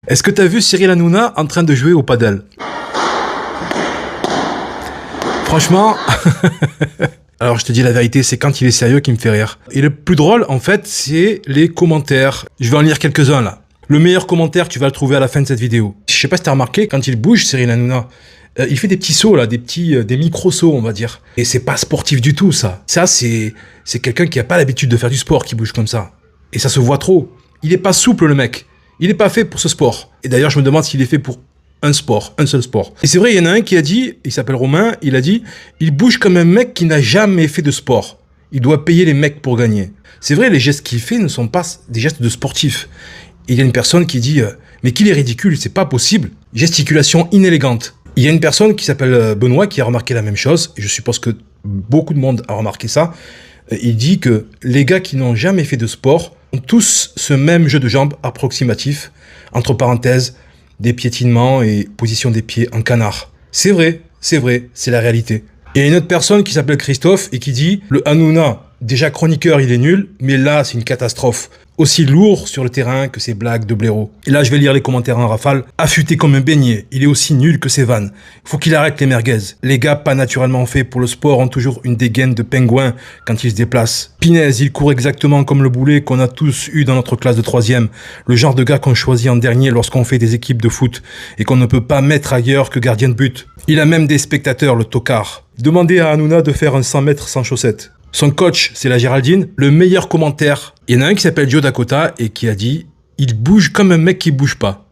Est-ce que t'as vu Cyril Hanouna en train de jouer au padel? Franchement, alors je te dis la vérité, c'est quand il est sérieux qui me fait rire. Et le plus drôle, en fait, c'est les commentaires. Je vais en lire quelques-uns là. Le meilleur commentaire, tu vas le trouver à la fin de cette vidéo. Je sais pas si t'as remarqué, quand il bouge, Cyril Hanouna, il fait des petits sauts là, des micro-sauts, on va dire. Et c'est pas sportif du tout, ça. Ça, c'est quelqu'un qui a pas l'habitude de faire du sport qui bouge comme ça. Et ça se voit trop. Il est pas souple, le mec. Il est pas fait pour ce sport. Et d'ailleurs, je me demande s'il est fait pour un sport, un seul sport. Et c'est vrai, il y en a un qui a dit, il s'appelle Romain, il a dit, il bouge comme un mec qui n'a jamais fait de sport. Il doit payer les mecs pour gagner. C'est vrai, les gestes qu'il fait ne sont pas des gestes de sportif. Et il y a une personne qui dit, mais qu'il est ridicule, c'est pas possible. Gesticulation inélégante. Il y a une personne qui s'appelle Benoît qui a remarqué la même chose, et je suppose que beaucoup de monde a remarqué ça. Il dit que les gars qui n'ont jamais fait de sport ont tous ce même jeu de jambes approximatif, entre parenthèses, des piétinements et position des pieds en canard. C'est vrai, c'est la réalité. Il y a une autre personne qui s'appelle Christophe et qui dit « Le Hanouna, déjà chroniqueur, il est nul, mais là, c'est une catastrophe. Aussi lourd sur le terrain que ses blagues de blaireau. » Et là, je vais lire les commentaires en rafale. « Affûté comme un beignet, il est aussi nul que ses vannes. Faut qu'il arrête les merguez. Les gars pas naturellement faits pour le sport ont toujours une dégaine de pingouin quand ils se déplacent. Pinez, il court exactement comme le boulet qu'on a tous eu dans notre classe de 3e. Le genre de gars qu'on choisit en dernier lorsqu'on fait des équipes de foot et qu'on ne peut pas mettre ailleurs que gardien de but. Il a même des spectateurs, le tocard. Demandez à Hanouna de faire un 100 mètres sans chaussettes. Son coach, c'est la Géraldine. Le meilleur commentaire, il y en a un qui s'appelle Joe Dakota et qui a dit « Il bouge comme un mec qui bouge pas ».